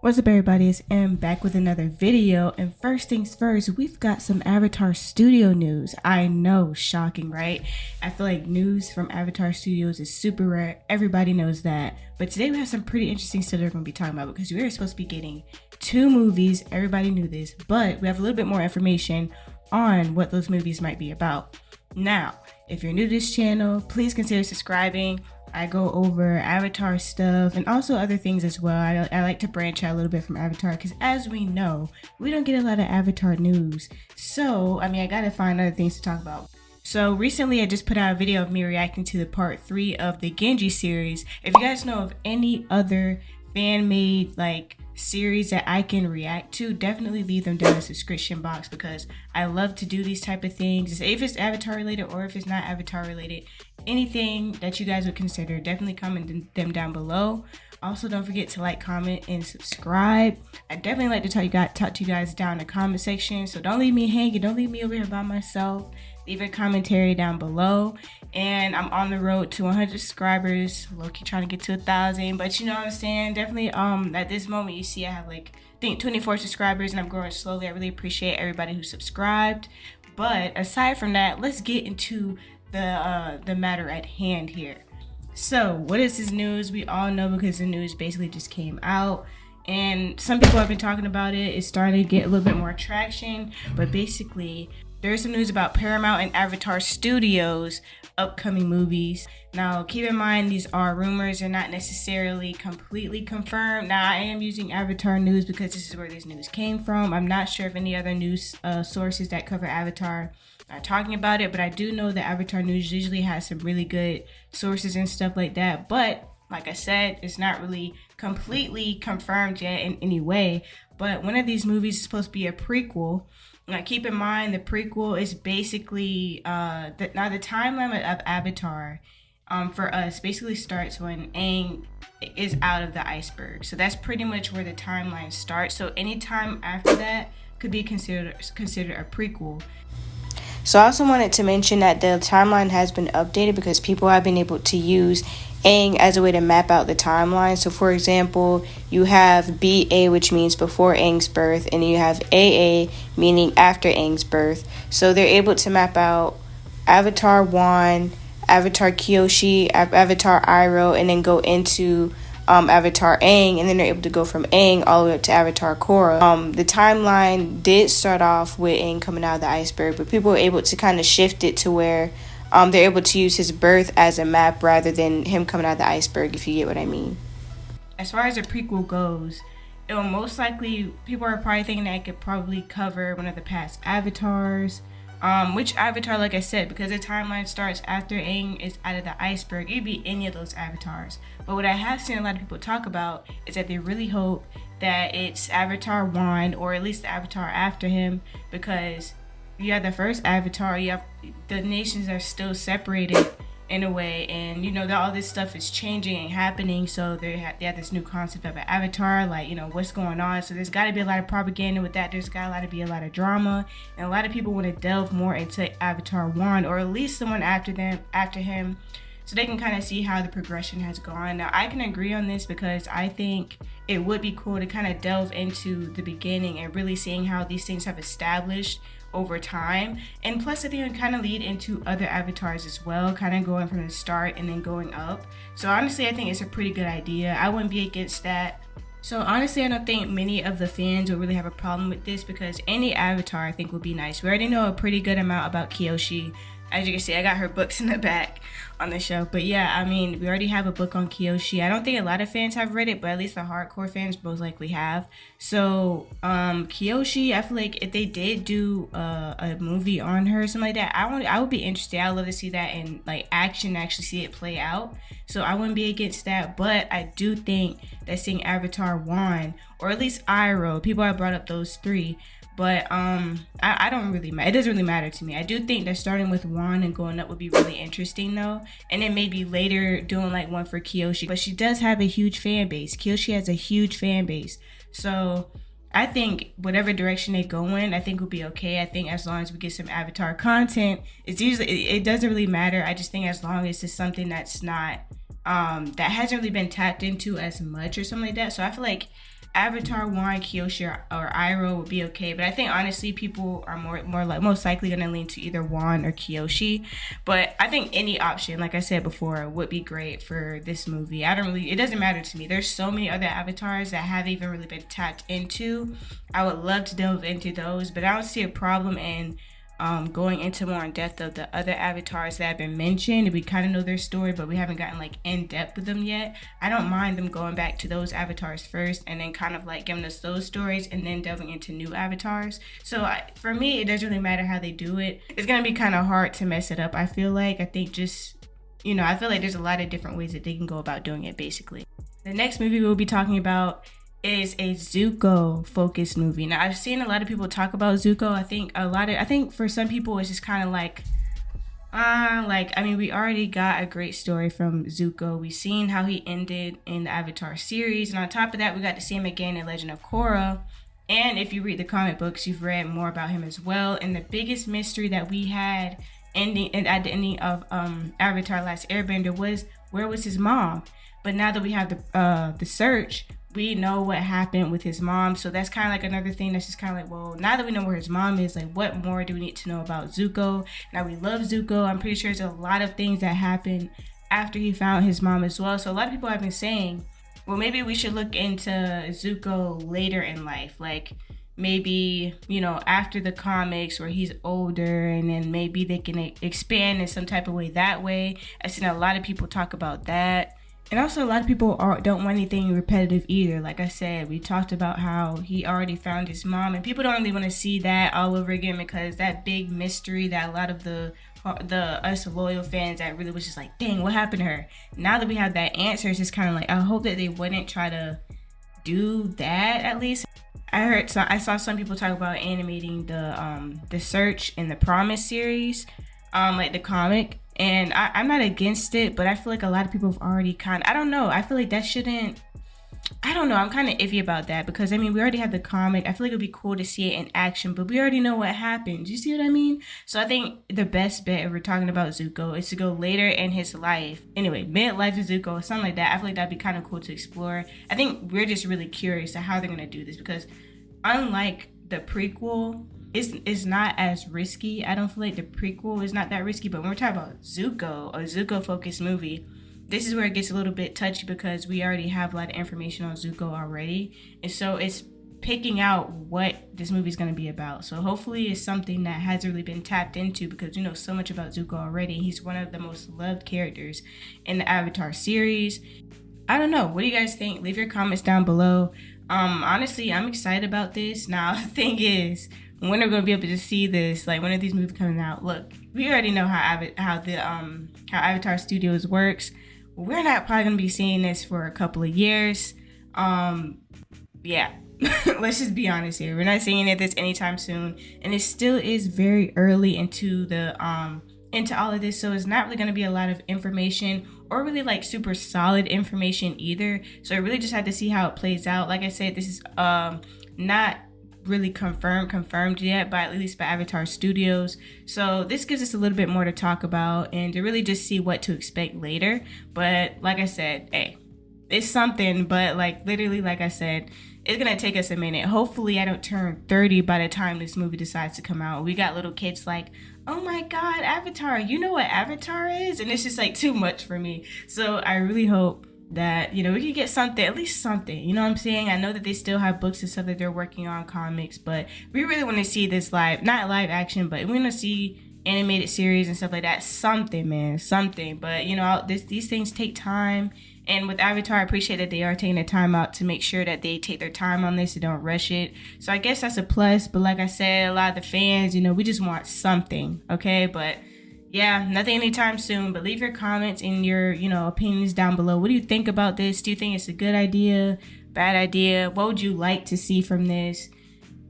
What's up, everybody? It's M back with another video. And first things first, we've got some Avatar Studio news. I know, shocking, right? I feel like news from Avatar Studios is super rare. Everybody knows that. But today we have some pretty interesting stuff we're going to be talking about because we are supposed to be getting 2 movies. Everybody knew this, but we have a little bit more information on what those movies might be about. Now, if you're new to this channel, please consider subscribing. I go over Avatar stuff and also other things as well. I like to branch out a little bit from Avatar because, as we know, we don't get a lot of Avatar news. So, I gotta find other things to talk about. So recently I just put out a video of me reacting to the part 3 of the Genji series. If you guys know of any other fan-made series that I can react to, definitely leave them down in the subscription box because I love to do these type of things. If it's Avatar related or if it's not Avatar related, anything that you guys would consider, definitely comment them down below. Also, don't forget to like, comment, and subscribe. I definitely like to talk to you guys down in the comment section, so don't leave me hanging. Don't leave me over here by myself. Leave a commentary down below. And I'm on the road to 100 subscribers. Low-key trying to get to 1,000, but you know what I'm saying. Definitely at this moment you see I have I think 24 subscribers and I'm growing slowly. I really appreciate everybody who subscribed. But aside from that, let's get into the matter at hand here. So what is this news? We all know because the news basically just came out and some people have been talking about it. It's starting to get a little bit more traction, but basically there's some news about Paramount and Avatar Studios upcoming movies. Now, keep in mind, these are rumors. They're not necessarily completely confirmed. Now, I am using Avatar News because this is where this news came from. I'm not sure if any other news sources that cover Avatar are talking about it, but I do know that Avatar News usually has some really good sources and stuff like that. But like I said, it's not really completely confirmed yet in any way. But one of these movies is supposed to be a prequel. Now, keep in mind, the prequel is basically the timeline of Avatar for us basically starts when Aang is out of the iceberg. So that's pretty much where the timeline starts. So any time after that could be considered a prequel. So I also wanted to mention that the timeline has been updated because people have been able to use Aang as a way to map out the timeline. So for example, you have BA, which means before Aang's birth, and you have AA, meaning after Aang's birth. So they're able to map out Avatar 1, Avatar Kyoshi, Avatar Iroh, and then go into Avatar Aang, and then they're able to go from Aang all the way up to Avatar Korra. The timeline did start off with Aang coming out of the iceberg, but people were able to kind of shift it to where they're able to use his birth as a map rather than him coming out of the iceberg, if you get what I mean. As far as the prequel goes, it will most likely, people are probably thinking that it could probably cover one of the past Avatars. Which Avatar, like I said, because the timeline starts after Aang is out of the iceberg, it'd be any of those Avatars. But what I have seen a lot of people talk about is that they really hope that it's Avatar 1 or at least the Avatar after him, because you have the first Avatar, you have the nations are still separated in a way, and you know that all this stuff is changing and happening, so they have this new concept of an avatar, what's going on. So there's got to be a lot of propaganda with that. There's got to be a lot of drama, and a lot of people want to delve more into Avatar 1 or at least someone after him, so they can kind of see how the progression has gone. Now, I can agree on this because I think it would be cool to kind of delve into the beginning and really seeing how these things have established over time. And plus, I think it kind of lead into other avatars as well, kind of going from the start and then going up. So honestly, I think it's a pretty good idea. I wouldn't be against that. So honestly, I don't think many of the fans will really have a problem with this because any avatar I think would be nice. We already know a pretty good amount about Kyoshi. As you can see, I got her books in the back on the shelf. But yeah, we already have a book on Kyoshi. I don't think a lot of fans have read it, but at least the hardcore fans most likely have. So Kyoshi, I feel like if they did do a movie on her or something like that, I would be interested. I would love to see that in action, actually see it play out. So I wouldn't be against that. But I do think that seeing Avatar 1 or at least Iroh, people have brought up those 3. But I don't really matter. It doesn't really matter to me. I do think that starting with Juan and going up would be really interesting though. And then maybe later doing one for Kyoshi. But she does have a huge fan base. Kyoshi has a huge fan base. So I think whatever direction they go in, I think will be okay. I think as long as we get some Avatar content, it doesn't really matter. I just think as long as it's something that's not that hasn't really been tapped into as much or something like that. So I feel like Avatar, Wan, Kyoshi, or Iroh would be okay, but I think honestly people are most likely gonna lean to either Wan or Kyoshi. But I think any option, like I said before, would be great for this movie. It doesn't matter to me. There's so many other avatars that haven't even really been tapped into. I would love to delve into those, but I don't see a problem in going into more in depth of the other avatars that have been mentioned. We kind of know their story, but we haven't gotten like in depth with them yet. I don't mind them going back to those avatars first and then kind of like giving us those stories and then delving into new avatars. So for me, it doesn't really matter how they do it. It's gonna be kind of hard to mess it up. I feel like there's a lot of different ways that they can go about doing it. Basically, the next movie we'll be talking about is a Zuko focused movie. Now I've seen a lot of people talk about Zuko. I think for some people it's just kind of like we already got a great story from Zuko. We've seen how he ended in the Avatar series, and on top of that we got to see him again in Legend of Korra. And if you read the comic books, you've read more about him as well. And the biggest mystery that we had at the ending of Avatar Last Airbender was, where was his mom? But now that we have the search, we know what happened with his mom. So that's kind of like another thing that's just kind of like, well, now that we know where his mom is, like, what more do we need to know about Zuko? Now, we love Zuko. I'm pretty sure there's a lot of things that happened after he found his mom as well. So a lot of people have been saying, well, maybe we should look into Zuko later in life. Like, maybe, after the comics where he's older, and then maybe they can expand in some type of way that way. I've seen a lot of people talk about that. And also, a lot of people don't want anything repetitive either. Like I said, we talked about how he already found his mom, and people don't really want to see that all over again, because that big mystery that a lot of the us loyal fans that really was just like, dang, what happened to her? Now that we have that answer, it's just kind of like, I hope that they wouldn't try to do that. At least I saw some people talk about animating the Search in the Promise series, like the comic. And I'm not against it, but I feel like a lot of people have already I don't know. I feel like that shouldn't, I don't know. I'm kind of iffy about that, because we already have the comic. I feel like it would be cool to see it in action, but we already know what happened. Do you see what I mean? So I think the best bet, if we're talking about Zuko, is to go later in his life. Anyway, midlife of Zuko, something like that. I feel like that'd be kind of cool to explore. I think we're just really curious to how they're going to do this, because unlike the prequel, it's not as risky. I don't feel like the prequel is not that risky, but when we're talking about Zuko, a Zuko focused movie, this is where it gets a little bit touchy, because we already have a lot of information on Zuko already, and so it's picking out what this movie is going to be about. So hopefully it's something that hasn't really been tapped into, because we know so much about Zuko already. He's one of the most loved characters in the Avatar series. I don't know, what do you guys think? Leave your comments down below. Honestly, I'm excited about this. Now the thing is, when are we going to be able to see this? Like, when are these movies coming out? Look, we already know how Avatar Studios works. We're not probably going to be seeing this for a couple of years. Yeah. Let's just be honest here. We're not seeing this anytime soon, and it still is very early into all of this, so it's not really going to be a lot of information, or really like super solid information either. So I really just have to see how it plays out. Like I said, this is not really confirmed yet, by at least by Avatar Studios. So this gives us a little bit more to talk about and to really just see what to expect later. But like I said, hey, it's something, but literally, like I said, it's gonna take us a minute. Hopefully I don't turn 30 by the time this movie decides to come out. We got little kids like, oh my god, Avatar, you know what Avatar is? And it's just too much for me. So I really hope that we can get something, at least something, you know what I'm saying? I know that they still have books and stuff that they're working on, comics, but we really want to see this not live action, but we want to see animated series and stuff like that. Something, man, something. But these things take time, and with Avatar, I appreciate that they are taking the time out to make sure that they take their time on this and don't rush it. So I guess that's a plus. But like I said, a lot of the fans, we just want something, okay? But yeah, nothing anytime soon. But leave your comments and your, opinions down below. What do you think about this? Do you think it's a good idea, bad idea? What would you like to see from this?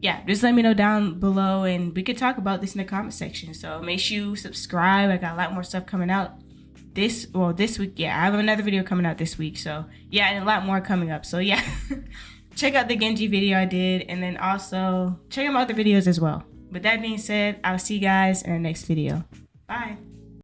Yeah, just let me know down below, and we could talk about this in the comment section. So make sure you subscribe. I got a lot more stuff coming out this week. Yeah, I have another video coming out this week. So yeah, and a lot more coming up. So yeah, check out the Genji video I did, and then also check out my other videos as well. With that being said, I'll see you guys in the next video. Bye.